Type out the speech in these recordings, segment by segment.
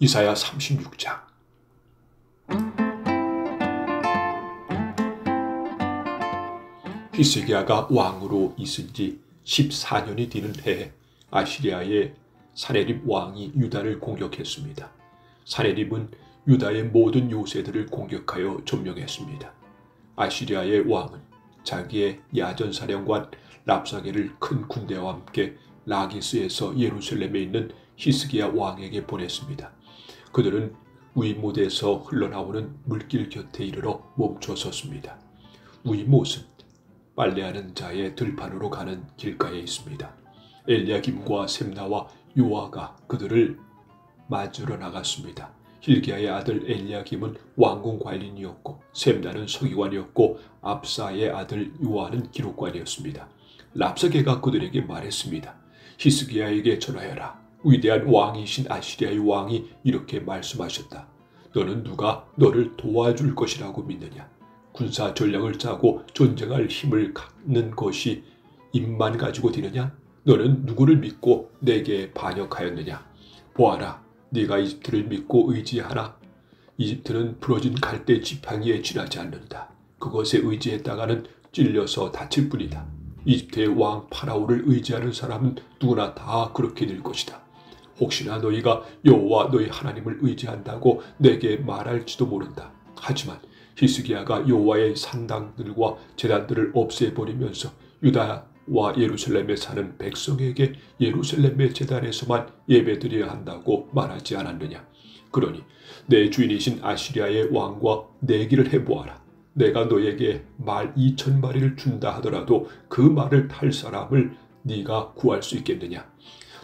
이사야 36장. 히스기야가 왕으로 있은 지 14년이 되는 해에 아시리아의 사네립 왕이 유다를 공격했습니다. 사네립은 유다의 모든 요새들을 공격하여 점령했습니다. 아시리아의 왕은 자기의 야전사령관 랍사게를 큰 군대와 함께 라기스에서 예루살렘에 있는 히스기야 왕에게 보냈습니다. 그들은 위못에서 흘러나오는 물길 곁에 이르러 멈춰 섰습니다. 위못은 빨래하는 자의 들판으로 가는 길가에 있습니다. 엘리야김과 셈나와 요아가 그들을 맞으러 나갔습니다. hil기야의 아들 엘리야김은 왕궁 관리인이었고 셈나는 서기관이었고 압사의 아들 요아는 기록관이었습니다. 랍사게가 그들에게 말했습니다. 히스기야에게 전하여라. 위대한 왕이신 아시리아의 왕이 이렇게 말씀하셨다. 너는 누가 너를 도와줄 것이라고 믿느냐? 군사 전략을 짜고 전쟁할 힘을 갖는 것이 입만 가지고 되느냐? 너는 누구를 믿고 내게 반역하였느냐? 보아라, 네가 이집트를 믿고 의지하나? 이집트는 부러진 갈대 지팡이에 지나지 않는다. 그것에 의지했다가는 찔려서 다칠 뿐이다. 이집트의 왕 파라오를 의지하는 사람은 누구나 다 그렇게 될 것이다. 혹시나 너희가 여호와 너희 하나님을 의지한다고 내게 말할지도 모른다. 하지만 히스기야가 여호와의 산당들과 제단들을 없애버리면서 유다와 예루살렘에 사는 백성에게 예루살렘의 제단에서만 예배드려야 한다고 말하지 않았느냐. 그러니 내 주인이신 아시리아의 왕과 내기를 해보아라. 내가 너에게 말 2000마리를 준다 하더라도 그 말을 탈 사람을 네가 구할 수 있겠느냐.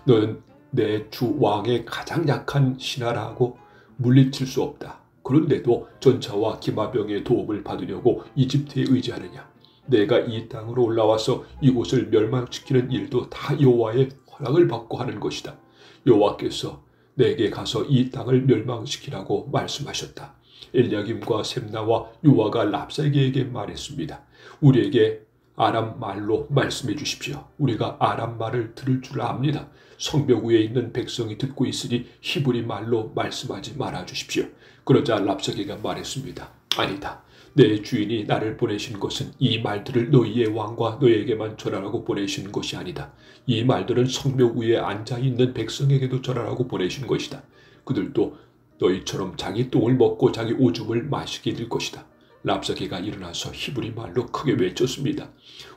너는 내 주 왕의 가장 약한 신하라고 물리칠 수 없다. 그런데도 전차와 기마병의 도움을 받으려고 이집트에 의지하느냐. 내가 이 땅으로 올라와서 이곳을 멸망시키는 일도 다 여호와의 허락을 받고 하는 것이다. 여호와께서 내게 가서 이 땅을 멸망시키라고 말씀하셨다. 엘리야김과 셈나와 요아가 랍사게에게 말했습니다. 우리에게 아람 말로 말씀해 주십시오. 우리가 아람 말을 들을 줄 압니다. 성벽 위에 있는 백성이 듣고 있으니 히브리 말로 말씀하지 말아 주십시오. 그러자 랍사게가 말했습니다. 아니다. 내 주인이 나를 보내신 것은 이 말들을 너희의 왕과 너희에게만 전하라고 보내신 것이 아니다. 이 말들은 성벽 위에 앉아있는 백성에게도 전하라고 보내신 것이다. 그들도 너희처럼 자기 똥을 먹고 자기 오줌을 마시게 될 것이다. 랍사게가 일어나서 히브리 말로 크게 외쳤습니다.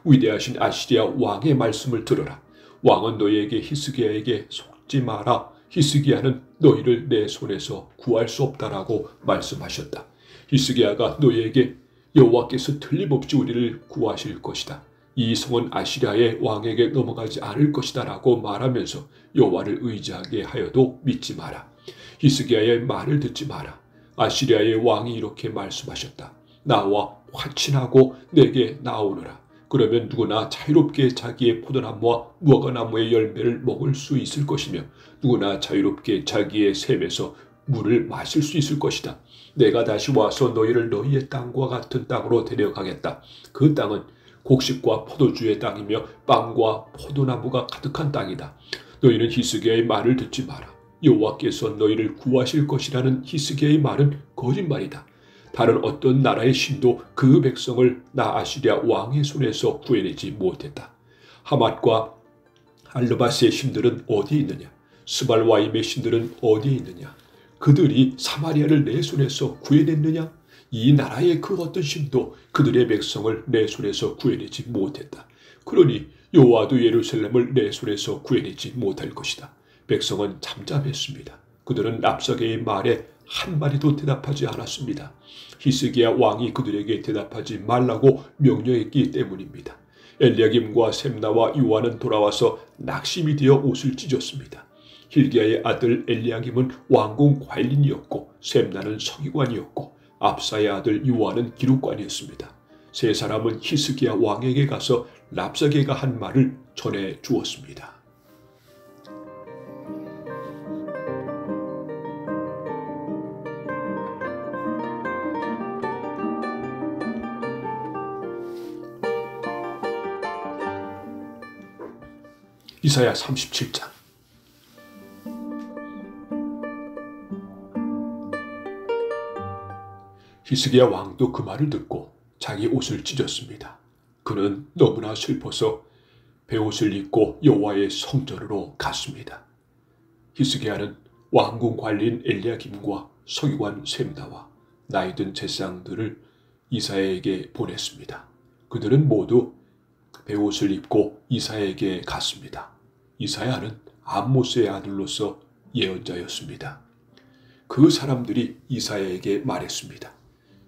위대하신 아시리아 왕의 말씀을 들어라. 왕은 너희에게 히스기야에게 속지 마라. 히스기야는 너희를 내 손에서 구할 수 없다라고 말씀하셨다. 히스기야가 너희에게 여호와께서 틀림없이 우리를 구하실 것이다. 이 성은 아시리아의 왕에게 넘어가지 않을 것이다 라고 말하면서 여호와를 의지하게 하여도 믿지 마라. 히스기야의 말을 듣지 마라. 아시리아의 왕이 이렇게 말씀하셨다. 나와 화친하고 내게 나오너라. 그러면 누구나 자유롭게 자기의 포도나무와 무화과나무의 열매를 먹을 수 있을 것이며 누구나 자유롭게 자기의 샘에서 물을 마실 수 있을 것이다. 내가 다시 와서 너희를 너희의 땅과 같은 땅으로 데려가겠다. 그 땅은 곡식과 포도주의 땅이며 빵과 포도나무가 가득한 땅이다. 너희는 히스기야의 말을 듣지 마라. 여호와께서 너희를 구하실 것이라는 히스기야의 말은 거짓말이다. 다른 어떤 나라의 신도 그 백성을 나 아시리아 왕의 손에서 구해내지 못했다. 하맛과 알르바스의 신들은 어디에 있느냐? 스발와임의 신들은 어디에 있느냐? 그들이 사마리아를 내 손에서 구해냈느냐? 이 나라의 그 어떤 신도 그들의 백성을 내 손에서 구해내지 못했다. 그러니 여호와도 예루살렘을 내 손에서 구해내지 못할 것이다. 백성은 잠잠했습니다. 그들은 랍사게의 말에 한마디도 대답하지 않았습니다. 히스기야 왕이 그들에게 대답하지 말라고 명령했기 때문입니다. 엘리야김과 셈나와 요아는 돌아와서 낙심이 되어 옷을 찢었습니다. hil기야의 아들 엘리야김은 왕궁 관리인이었고 셈나는 서기관이었고 압사의 아들 요아는 기록관이었습니다. 세 사람은 히스기야 왕에게 가서 랍사게가 한 말을 전해 주었습니다. 이사야 37장. 히스기야 왕도 그 말을 듣고 자기 옷을 찢었습니다. 그는 너무나 슬퍼서 베옷을 입고 여호와의 성전으로 갔습니다. 히스기야는 왕궁 관리인 엘리야김과 서기관 셈나와 나이든 제사장들을 이사야에게 보냈습니다. 그들은 모두 베옷을 입고 이사야에게 갔습니다. 이사야는 암모스의 아들로서 예언자였습니다. 그 사람들이 이사야에게 말했습니다.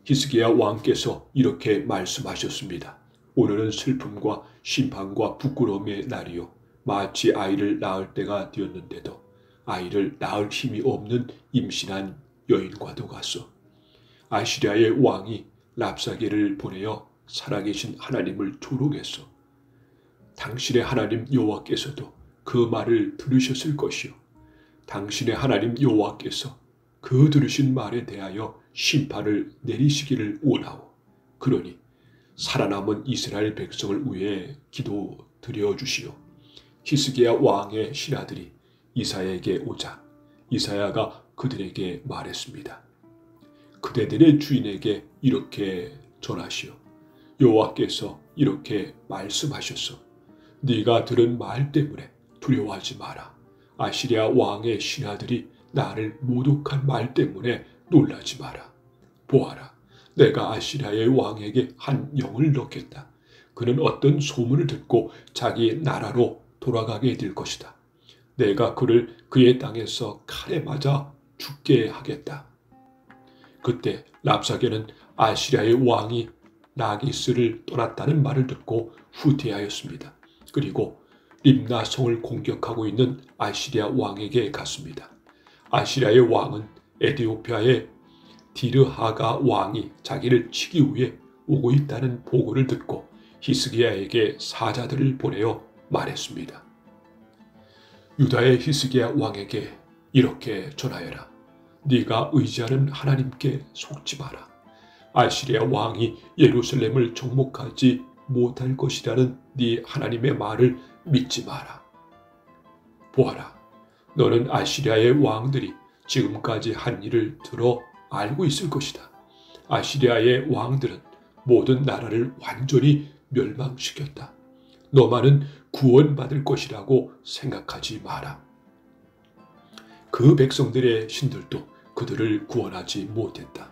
히스기야 왕께서 이렇게 말씀하셨습니다. 오늘은 슬픔과 심판과 부끄러움의 날이요, 마치 아이를 낳을 때가 되었는데도 아이를 낳을 힘이 없는 임신한 여인과도 같소. 아시리아의 왕이 랍사게를 보내어 살아계신 하나님을 조롱했소. 당신의 하나님 여호와께서도 그 말을 들으셨을 것이요, 당신의 하나님 여호와께서 그 들으신 말에 대하여 심판을 내리시기를 원하오. 그러니 살아남은 이스라엘 백성을 위해 기도드려 주시오. 히스기야 왕의 신하들이 이사야에게 오자 이사야가 그들에게 말했습니다. 그대들의 주인에게 이렇게 전하시오. 여호와께서 이렇게 말씀하셨소. 네가 들은 말 때문에 두려워하지 마라. 아시리아 왕의 신하들이 나를 모독한 말 때문에 놀라지 마라. 보아라, 내가 아시리아의 왕에게 한 영을 넣겠다. 그는 어떤 소문을 듣고 자기 나라로 돌아가게 될 것이다. 내가 그를 그의 땅에서 칼에 맞아 죽게 하겠다. 그때 랍사게는 아시리아의 왕이 라기스를 떠났다는 말을 듣고 후퇴하였습니다. 그리고 림나 성을 공격하고 있는 아시리아 왕에게 갔습니다. 아시리아의 왕은 에디오피아의 디르하가 왕이 자기를 치기 위해 오고 있다는 보고를 듣고 히스기야에게 사자들을 보내어 말했습니다. 유다의 히스기야 왕에게 이렇게 전하여라. 네가 의지하는 하나님께 속지 마라. 아시리아 왕이 예루살렘을 정복하지 못할 것이라는 네 하나님의 말을 믿지 마라. 보아라, 너는 아시리아의 왕들이 지금까지 한 일을 들어 알고 있을 것이다. 아시리아의 왕들은 모든 나라를 완전히 멸망시켰다. 너만은 구원받을 것이라고 생각하지 마라. 그 백성들의 신들도 그들을 구원하지 못했다.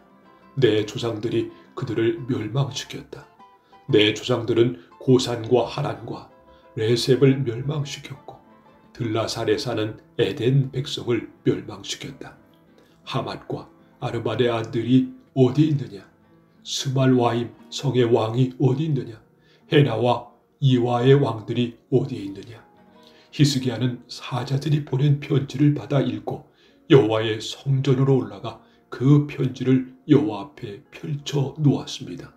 내 조상들이 그들을 멸망시켰다. 내 조상들은 고산과 하란과 레셉을 멸망시켰고 들라살에 사는 에덴 백성을 멸망시켰다. 하맛과 아르바의 아들이 어디 있느냐? 스말와임 성의 왕이 어디 있느냐? 헤나와 이와의 왕들이 어디에 있느냐? 히스기야는 사자들이 보낸 편지를 받아 읽고 여호와의 성전으로 올라가 그 편지를 여호와 앞에 펼쳐 놓았습니다.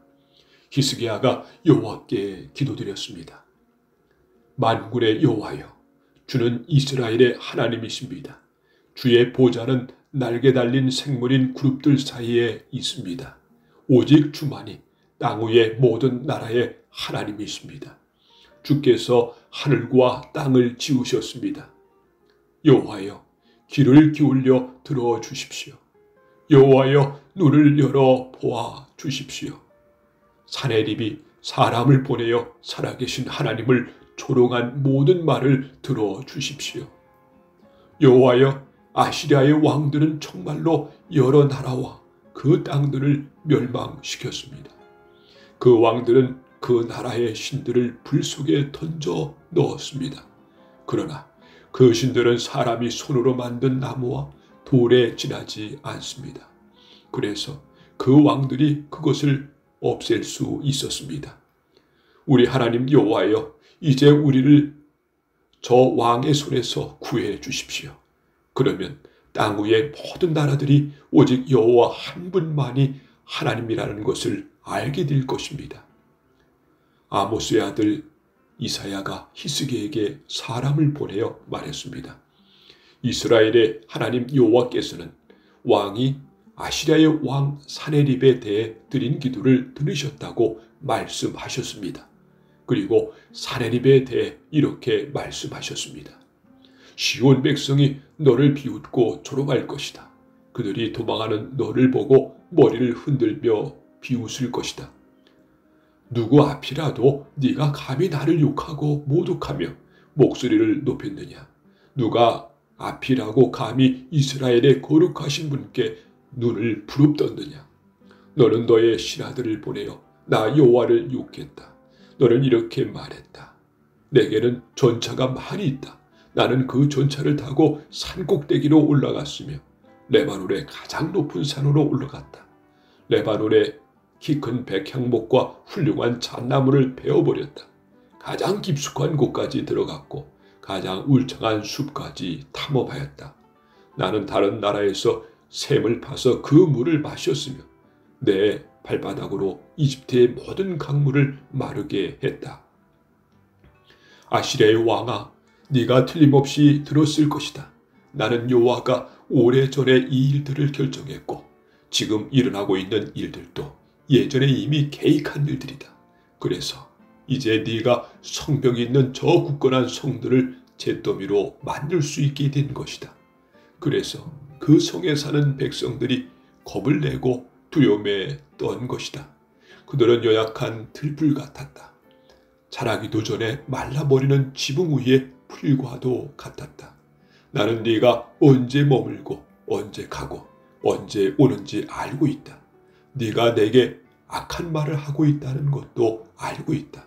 히스기야가 여호와께 기도드렸습니다. 만군의 여호와여, 주는 이스라엘의 하나님이십니다. 주의 보좌는 날개 달린 생물인 그룹들 사이에 있습니다. 오직 주만이 땅 위의 모든 나라의 하나님이십니다. 주께서 하늘과 땅을 지으셨습니다. 여호와여, 귀를 기울여 들어주십시오. 여호와여, 눈을 열어 보아 주십시오. 사내립이 사람을 보내어 살아계신 하나님을 조롱한 모든 말을 들어주십시오. 여호와여, 아시리아의 왕들은 정말로 여러 나라와 그 땅들을 멸망시켰습니다. 그 왕들은 그 나라의 신들을 불 속에 던져 넣었습니다. 그러나 그 신들은 사람이 손으로 만든 나무와 돌에 지나지 않습니다. 그래서 그 왕들이 그것을 없앨 수 있었습니다. 우리 하나님 여호와여, 이제 우리를 저 왕의 손에서 구해 주십시오. 그러면 땅 위의 모든 나라들이 오직 여호와 한 분만이 하나님이라는 것을 알게 될 것입니다. 아모스의 아들 이사야가 히스기야에게 사람을 보내어 말했습니다. 이스라엘의 하나님 여호와께서는 왕이 아시리아의 왕 사네립에 대해 드린 기도를 들으셨다고 말씀하셨습니다. 그리고 사네립에 대해 이렇게 말씀하셨습니다. 시온 백성이 너를 비웃고 조롱할 것이다. 그들이 도망하는 너를 보고 머리를 흔들며 비웃을 것이다. 누구 앞이라도 네가 감히 나를 욕하고 모독하며 목소리를 높였느냐? 누가 앞이라고 감히 이스라엘의 거룩하신 분께 눈을 부릅떴느냐? 너는 너의 신하들을 보내어 나 여호와를 욕했다. 너는 이렇게 말했다. 내게는 전차가 많이 있다. 나는 그 전차를 타고 산 꼭대기로 올라갔으며 레바논의 가장 높은 산으로 올라갔다. 레바논의 키 큰 백향목과 훌륭한 잣나무를 베어버렸다. 가장 깊숙한 곳까지 들어갔고 가장 울창한 숲까지 탐험하였다. 나는 다른 나라에서 샘을 파서 그 물을 마셨으며 내 발바닥으로 이집트의 모든 강물을 마르게 했다. 아시리아의 왕아, 네가 틀림없이 들었을 것이다. 나는 여호와가 오래전에 이 일들을 결정했고 지금 일어나고 있는 일들도 예전에 이미 계획한 일들이다. 그래서 이제 네가 성벽이 있는 저 굳건한 성들을 잿더미로 만들 수 있게 된 것이다. 그래서 그 성에 사는 백성들이 겁을 내고 두려움에 떤 것이다. 그들은 연약한 들불 같았다. 자라기도 전에 말라버리는 지붕 위의 풀과도 같았다. 나는 네가 언제 머물고 언제 가고 언제 오는지 알고 있다. 네가 내게 악한 말을 하고 있다는 것도 알고 있다.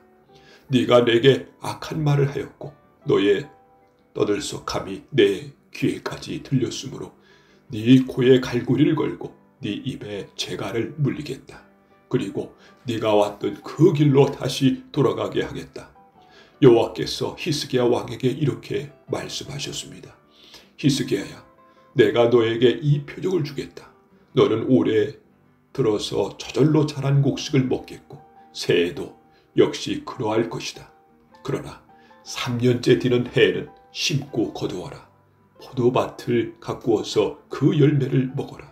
네가 내게 악한 말을 하였고 너의 떠들썩함이 내 귀에까지 들렸으므로 네 코에 갈고리를 걸고 네 입에 재갈을 물리겠다. 그리고 네가 왔던 그 길로 다시 돌아가게 하겠다. 여호와께서 히스기야 왕에게 이렇게 말씀하셨습니다. 히스기야야, 내가 너에게 이 표적을 주겠다. 너는 올해 들어서 저절로 자란 곡식을 먹겠고 새해에도 역시 그러할 것이다. 그러나 3년째 되는 해에는 심고 거두어라. 포도밭을 가꾸어서 그 열매를 먹어라.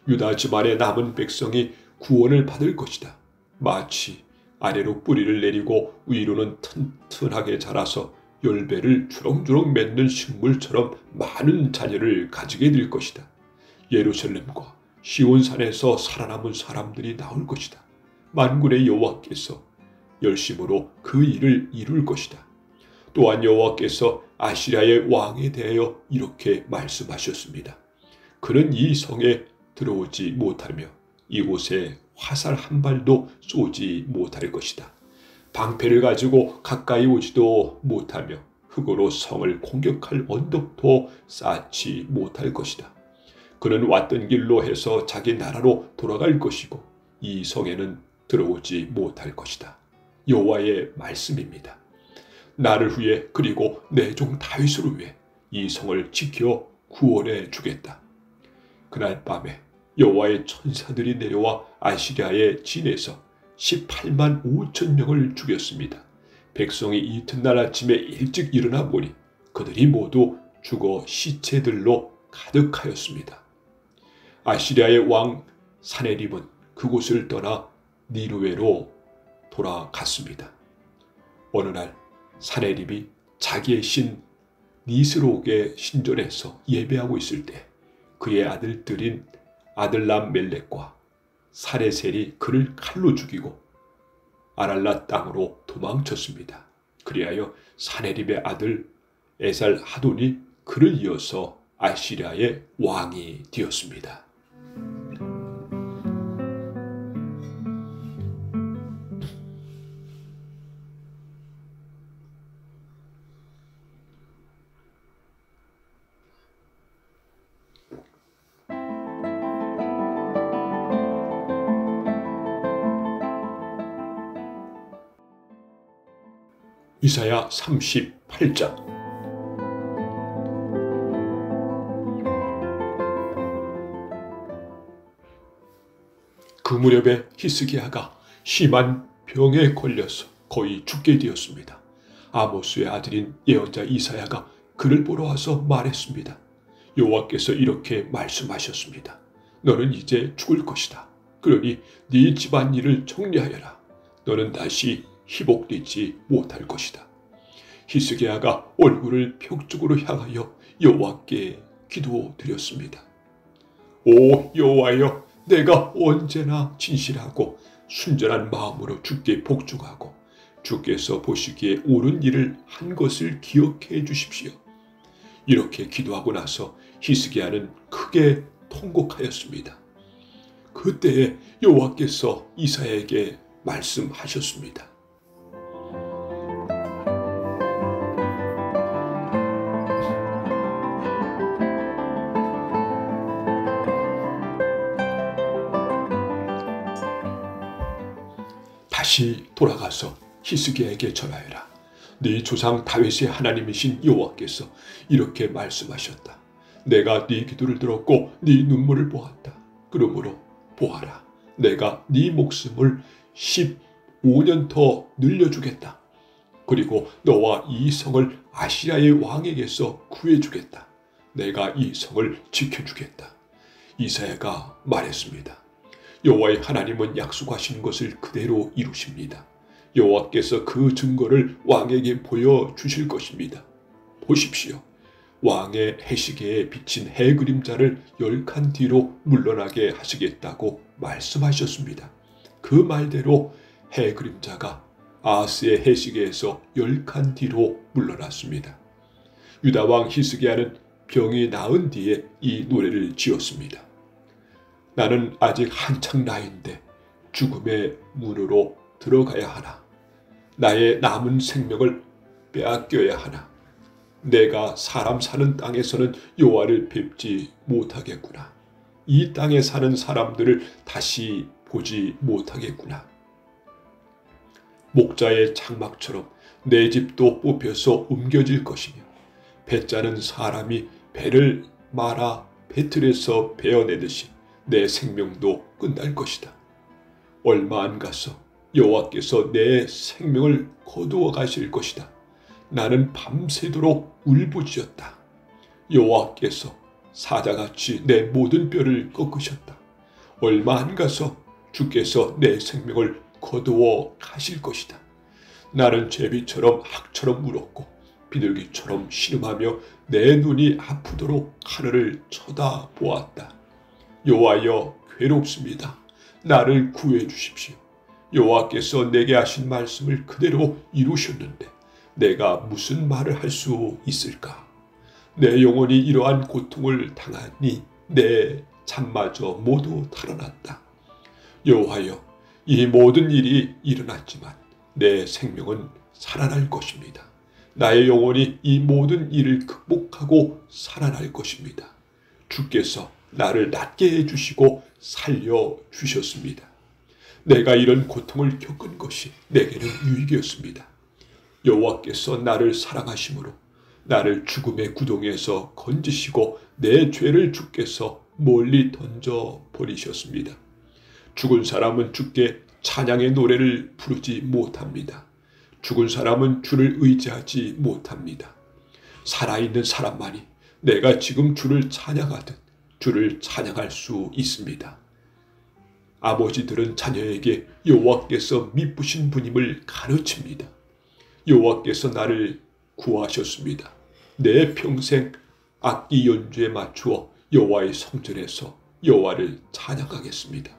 유다 집안의 남은 백성이 구원을 받을 것이다. 마치 아래로 뿌리를 내리고 위로는 튼튼하게 자라서 열매를 주렁주렁 맺는 식물처럼 많은 자녀를 가지게 될 것이다. 예루살렘과 시온산에서 살아남은 사람들이 나올 것이다. 만군의 여호와께서 열심으로 그 일을 이룰 것이다. 또한 여호와께서 아시리아의 왕에 대하여 이렇게 말씀하셨습니다. 그는 이 성에 들어오지 못하며 이곳에 화살 한 발도 쏘지 못할 것이다. 방패를 가지고 가까이 오지도 못하며 흙으로 성을 공격할 언덕도 쌓지 못할 것이다. 그는 왔던 길로 해서 자기 나라로 돌아갈 것이고 이 성에는 들어오지 못할 것이다. 여호와의 말씀입니다. 나를 위해 그리고 내 종 다윗을 위해 이 성을 지켜 구원해 주겠다. 그날 밤에 여호와의 천사들이 내려와 아시리아의 진에서 18만 5천 명을 죽였습니다. 백성이 이튿날 아침에 일찍 일어나 보니 그들이 모두 죽어 시체들로 가득하였습니다. 아시리아의 왕 사네립은 그곳을 떠나 니느웨로 돌아갔습니다. 어느 날 사네립이 자기의 신 니스록의 신전에서 예배하고 있을 때 그의 아들들인 아들람 멜렉과 사레셀이 그를 칼로 죽이고 아랄라 땅으로 도망쳤습니다. 그리하여 사네립의 아들 에살 하돈이 그를 이어서 아시리아의 왕이 되었습니다. 이사야 38장. 그 무렵에 히스기야가 심한 병에 걸려서 거의 죽게 되었습니다. 아모스의 아들인 예언자 이사야가 그를 보러 와서 말했습니다. 여호와께서 이렇게 말씀하셨습니다. 너는 이제 죽을 것이다. 그러니 네 집안일을 정리하여라. 너는 다시 희복되지 못할 것이다. 히스기야가 얼굴을 벽 쪽으로 향하여 여호와께 기도드렸습니다. 오 여호와여, 내가 언제나 진실하고 순전한 마음으로 주께 복종하고 주께서 보시기에 옳은 일을 한 것을 기억해 주십시오. 이렇게 기도하고 나서 히스기야는 크게 통곡하였습니다. 그때 여호와께서 이사야에게 말씀하셨습니다. 다시 돌아가서 히스기야에게 전하여라. 네 조상 다윗의 하나님이신 여호와께서 이렇게 말씀하셨다. 내가 네 기도를 들었고 네 눈물을 보았다. 그러므로 보아라. 내가 네 목숨을 15년 더 늘려주겠다. 그리고 너와 이 성을 아시리아의 왕에게서 구해주겠다. 내가 이 성을 지켜주겠다. 이사야가 말했습니다. 여호와의 하나님은 약속하신 것을 그대로 이루십니다. 여호와께서 그 증거를 왕에게 보여주실 것입니다. 보십시오. 왕의 해시계에 비친 해 그림자를 10칸 뒤로 물러나게 하시겠다고 말씀하셨습니다. 그 말대로 해 그림자가 아하스의 해시계에서 10칸 뒤로 물러났습니다. 유다왕 히스기야는 병이 나은 뒤에 이 노래를 지었습니다. 나는 아직 한창 나이인데 죽음의 문으로 들어가야 하나. 나의 남은 생명을 빼앗겨야 하나. 내가 사람 사는 땅에서는 여호와를 뵙지 못하겠구나. 이 땅에 사는 사람들을 다시 보지 못하겠구나. 목자의 장막처럼 내 집도 뽑혀서 옮겨질 것이며 배 짜는 사람이 배를 말아 배틀에서 베어내듯이 내 생명도 끝날 것이다. 얼마 안 가서 여호와께서 내 생명을 거두어 가실 것이다. 나는 밤새도록 울부짖었다. 여호와께서 사자같이 내 모든 뼈를 꺾으셨다. 얼마 안 가서 주께서 내 생명을 거두어 가실 것이다. 나는 제비처럼 학처럼 울었고 비둘기처럼 신음하며 내 눈이 아프도록 하늘을 쳐다보았다. 여호와여, 괴롭습니다. 나를 구해 주십시오. 여호와께서 내게 하신 말씀을 그대로 이루셨는데 내가 무슨 말을 할 수 있을까? 내 영혼이 이러한 고통을 당하니 내 잠마저 모두 달아났다. 여호와여, 이 모든 일이 일어났지만 내 생명은 살아날 것입니다. 나의 영혼이 이 모든 일을 극복하고 살아날 것입니다. 주께서 나를 낫게 해주시고 살려주셨습니다. 내가 이런 고통을 겪은 것이 내게는 유익이었습니다. 여호와께서 나를 사랑하심으로 나를 죽음의 구덩이에서 건지시고 내 죄를 주께서 멀리 던져버리셨습니다. 죽은 사람은 주께 찬양의 노래를 부르지 못합니다. 죽은 사람은 주를 의지하지 못합니다. 살아있는 사람만이 내가 지금 주를 찬양하듯 주를 찬양할 수 있습니다. 아버지들은 자녀에게 여호와께서 미쁘신 분임을 가르칩니다. 여호와께서 나를 구하셨습니다. 내 평생 악기 연주에 맞추어 여호와의 성전에서 여호와를 찬양하겠습니다.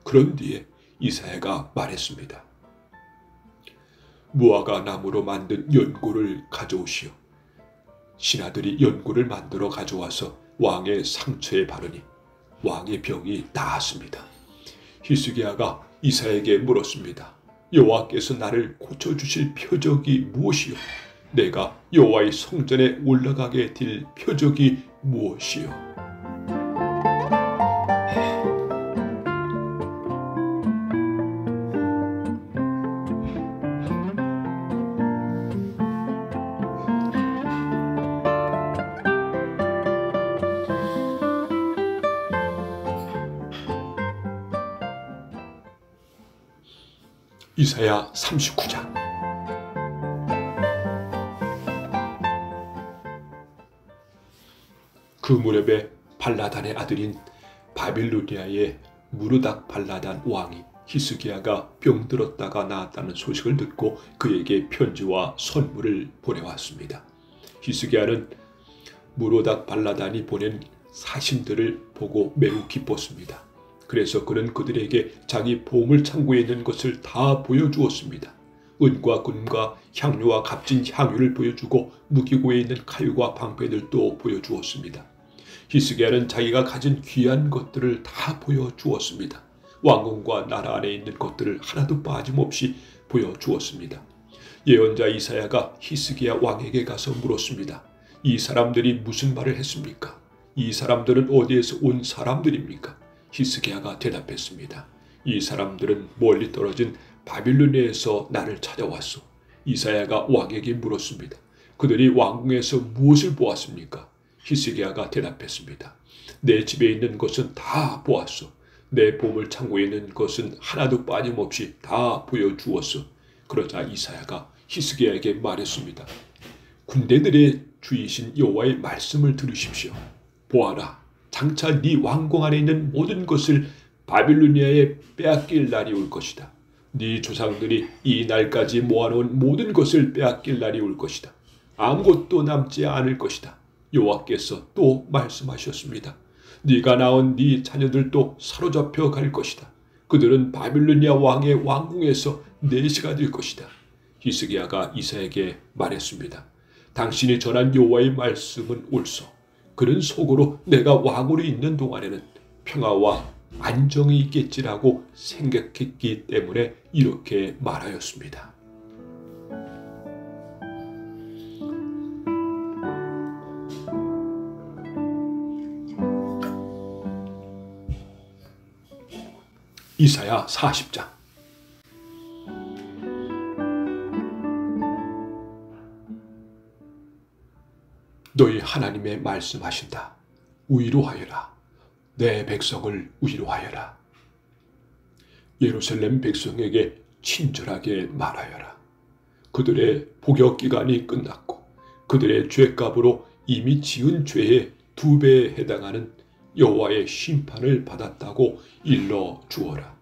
그런 뒤에 이사야가 말했습니다. 무화과 나무로 만든 연고를 가져오시오. 신하들이 연고를 만들어 가져와서 왕의 상처에 바르니 왕의 병이 나았습니다. 히스기야가 이사야에게 물었습니다. 여호와께서 나를 고쳐주실 표적이 무엇이요? 내가 여호와의 성전에 올라가게 될 표적이 무엇이요? 이사야 39장. 그 무렵에 발라단의 아들인 바빌로니아의 무르닥 발라단 왕이 히스기야가 병들었다가 나았다는 소식을 듣고 그에게 편지와 선물을 보내왔습니다. 히스기야는 무르닥 발라단이 보낸 사신들을 보고 매우 기뻤습니다. 그래서 그는 그들에게 자기 보물 창고에 있는 것을 다 보여주었습니다. 은과 금과 향료와 값진 향유를 보여주고 무기고에 있는 칼과 방패들도 보여주었습니다. 히스기야는 자기가 가진 귀한 것들을 다 보여주었습니다. 왕궁과 나라 안에 있는 것들을 하나도 빠짐없이 보여주었습니다. 예언자 이사야가 히스기야 왕에게 가서 물었습니다. 이 사람들이 무슨 말을 했습니까? 이 사람들은 어디에서 온 사람들입니까? 히스기야가 대답했습니다. 이 사람들은 멀리 떨어진 바빌로니아에서 나를 찾아왔소. 이사야가 왕에게 물었습니다. 그들이 왕궁에서 무엇을 보았습니까? 히스기야가 대답했습니다. 내 집에 있는 것은 다 보았소. 내 보물 창고에 있는 것은 하나도 빠짐없이 다 보여주었소. 그러자 이사야가 히스기야에게 말했습니다. 군대들의 주이신 여호와의 말씀을 들으십시오. 보아라, 장차 네 왕궁 안에 있는 모든 것을 바빌로니아에 빼앗길 날이 올 것이다. 네 조상들이 이 날까지 모아놓은 모든 것을 빼앗길 날이 올 것이다. 아무것도 남지 않을 것이다. 여호와께서 또 말씀하셨습니다. 네가 낳은 네 자녀들도 사로잡혀 갈 것이다. 그들은 바빌로니아 왕의 왕궁에서 내시가 될 것이다. 히스기야가 이사야에게 말했습니다. 당신이 전한 여호와의 말씀은 옳소. 그는 속으로 내가 왕으로 있는 동안에는 평화와 안정이 있겠지라고 생각했기 때문에 이렇게 말하였습니다. 이사야 40장. 너희 하나님의 말씀하신다. 위로하여라. 내 백성을 위로하여라. 예루살렘 백성에게 친절하게 말하여라. 그들의 복역 기간이 끝났고 그들의 죄값으로 이미 지은 죄의 2배에 해당하는 여호와의 심판을 받았다고 일러 주어라.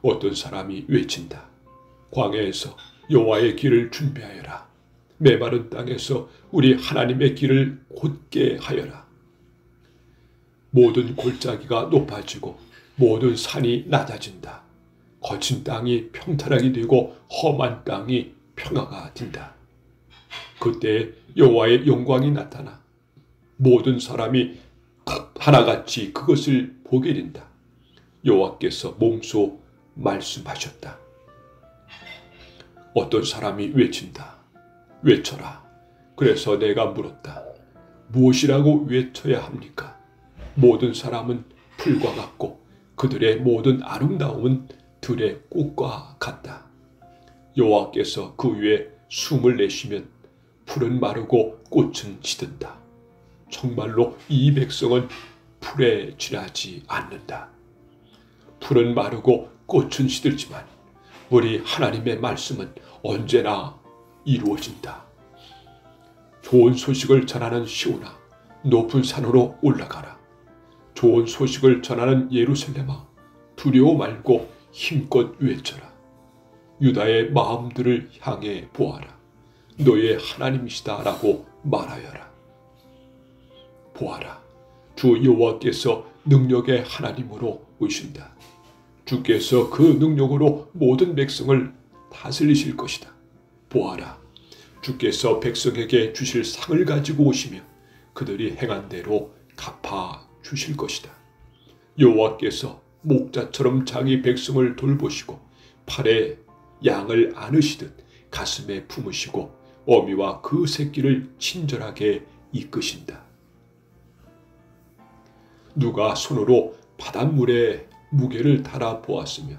어떤 사람이 외친다. 광야에서 여호와의 길을 준비하여라. 메마른 땅에서 우리 하나님의 길을 곧게 하여라. 모든 골짜기가 높아지고 모든 산이 낮아진다. 거친 땅이 평탄하게 되고 험한 땅이 평화가 된다. 그때 여호와의 영광이 나타나 모든 사람이 하나같이 그것을 보게 된다. 여호와께서 몸소 말씀하셨다. 어떤 사람이 외친다. 외쳐라. 그래서 내가 물었다. 무엇이라고 외쳐야 합니까? 모든 사람은 풀과 같고 그들의 모든 아름다움은 들의 꽃과 같다. 여호와께서 그 위에 숨을 내쉬면 풀은 마르고 꽃은 시든다. 정말로 이 백성은 풀에 지나지 않는다. 풀은 마르고 꽃은 시들지만 우리 하나님의 말씀은 언제나 이루어진다. 좋은 소식을 전하는 시온아, 높은 산으로 올라가라. 좋은 소식을 전하는 예루살렘아, 두려워 말고 힘껏 외쳐라. 유다의 마음들을 향해 보아라. 너의 하나님이시다라고 말하여라. 보아라, 주 여호와께서 능력의 하나님으로 오신다. 주께서 그 능력으로 모든 백성을 다스리실 것이다. 보아라, 주께서 백성에게 주실 상을 가지고 오시며 그들이 행한 대로 갚아 주실 것이다. 여호와께서 목자처럼 자기 백성을 돌보시고 팔에 양을 안으시듯 가슴에 품으시고 어미와 그 새끼를 친절하게 이끄신다. 누가 손으로 바닷물에 무게를 달아 보았으며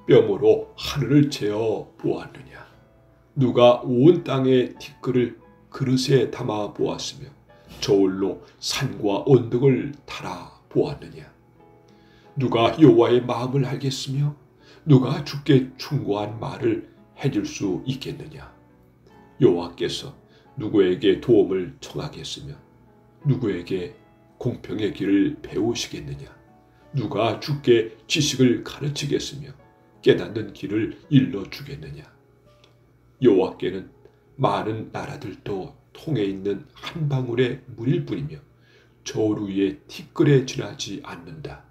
뼘으로 하늘을 재어 보았느냐? 누가 온 땅의 티끌을 그릇에 담아 보았으며 저울로 산과 언덕을 달아 보았느냐? 누가 여호와의 마음을 알겠으며 누가 주께 충고한 말을 해줄 수 있겠느냐? 여호와께서 누구에게 도움을 청하겠으며 누구에게 공평의 길을 배우시겠느냐? 누가 주께 지식을 가르치겠으며 깨닫는 길을 일러주겠느냐? 여호와께는 많은 나라들도 통해 있는 한 방울의 물일 뿐이며 저루에 티끌에 지나지 않는다.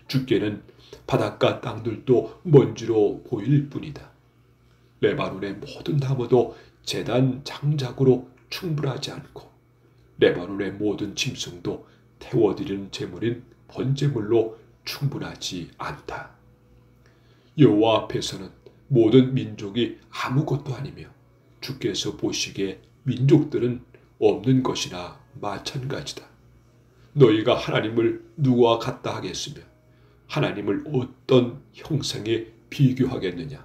주께는 바닷가 땅들도 먼지로 보일 뿐이다. 레바논의 모든 나무도 제단 장작으로 충분하지 않고 레바논의 모든 짐승도 태워드리는 제물인 번제물로 충분하지 않다. 여호와 앞에서는 모든 민족이 아무것도 아니며 주께서 보시기에 민족들은 없는 것이나 마찬가지다. 너희가 하나님을 누구와 같다 하겠으며 하나님을 어떤 형상에 비교하겠느냐.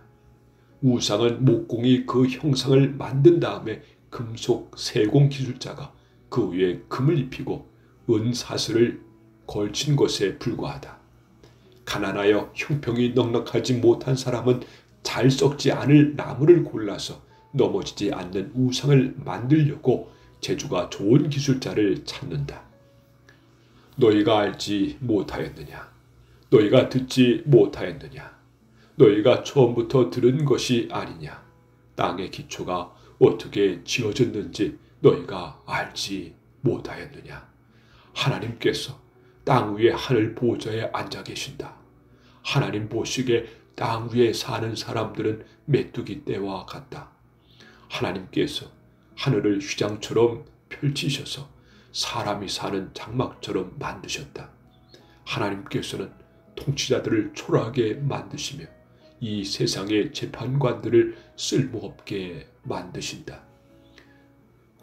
우상은 목공이 그 형상을 만든 다음에 금속 세공 기술자가 그 위에 금을 입히고 은사슬을 걸친 것에 불과하다. 가난하여 형평이 넉넉하지 못한 사람은 잘 썩지 않을 나무를 골라서 넘어지지 않는 우상을 만들려고 재주가 좋은 기술자를 찾는다. 너희가 알지 못하였느냐? 너희가 듣지 못하였느냐? 너희가 처음부터 들은 것이 아니냐? 땅의 기초가 어떻게 지어졌는지 너희가 알지 못하였느냐? 하나님께서 땅 위에 하늘 보좌에 앉아 계신다. 하나님 보시기에 땅 위에 사는 사람들은 메뚜기 떼와 같다. 하나님께서 하늘을 휘장처럼 펼치셔서 사람이 사는 장막처럼 만드셨다. 하나님께서는 통치자들을 초라하게 만드시며 이 세상의 재판관들을 쓸모없게 만드신다.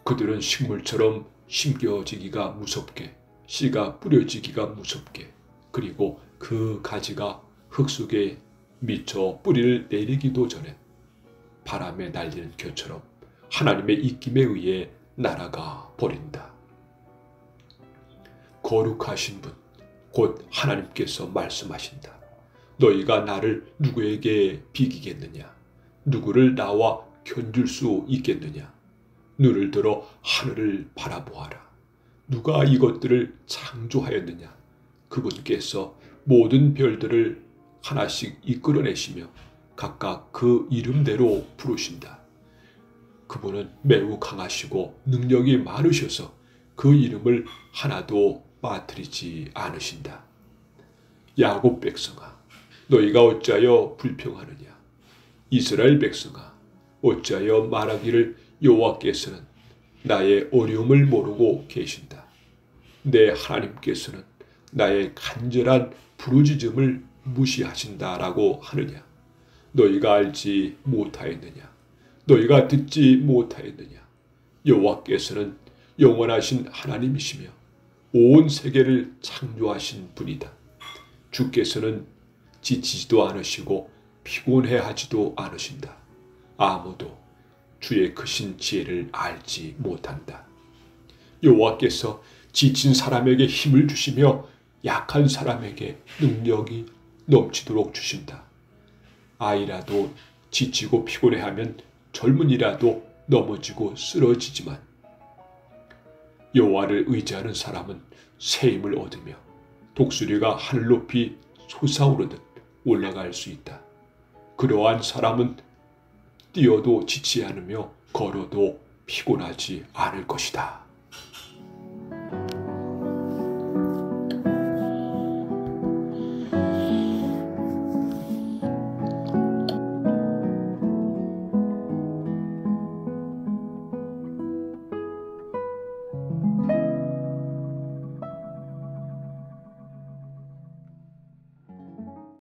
그들은 식물처럼 심겨지기가 무섭게, 씨가 뿌려지기가 무섭게, 그리고 그 가지가 흙 속에 미쳐 뿌리를 내리기도 전에 바람에 날리는 겨처럼 하나님의 입김에 의해 날아가 버린다. 거룩하신 분, 곧 하나님께서 말씀하신다. 너희가 나를 누구에게 비기겠느냐? 누구를 나와 견줄 수 있겠느냐? 눈을 들어 하늘을 바라보아라. 누가 이것들을 창조하였느냐? 그분께서 모든 별들을 하나씩 이끌어내시며 각각 그 이름대로 부르신다. 그분은 매우 강하시고 능력이 많으셔서 그 이름을 하나도 빠뜨리지 않으신다. 야곱 백성아, 너희가 어찌하여 불평하느냐? 이스라엘 백성아, 어찌하여 말하기를 여호와께서는 나의 어려움을 모르고 계신다. 내 하나님께서는 나의 간절한 부르짖음을 무시하신다라고 하느냐? 너희가 알지 못하였느냐? 너희가 듣지 못하였느냐? 여호와께서는 영원하신 하나님이시며 온 세계를 창조하신 분이다. 주께서는 지치지도 않으시고 피곤해하지도 않으신다. 아무도 주의 크신 지혜를 알지 못한다. 여호와께서 지친 사람에게 힘을 주시며 약한 사람에게 능력이 넘치도록 주신다. 아이라도 지치고 피곤해하면 젊은이라도 넘어지고 쓰러지지만 여호와를 의지하는 사람은 새 힘을 얻으며 독수리가 하늘 높이 솟아오르듯 올라갈 수 있다. 그러한 사람은 뛰어도 지치지 않으며 걸어도 피곤하지 않을 것이다.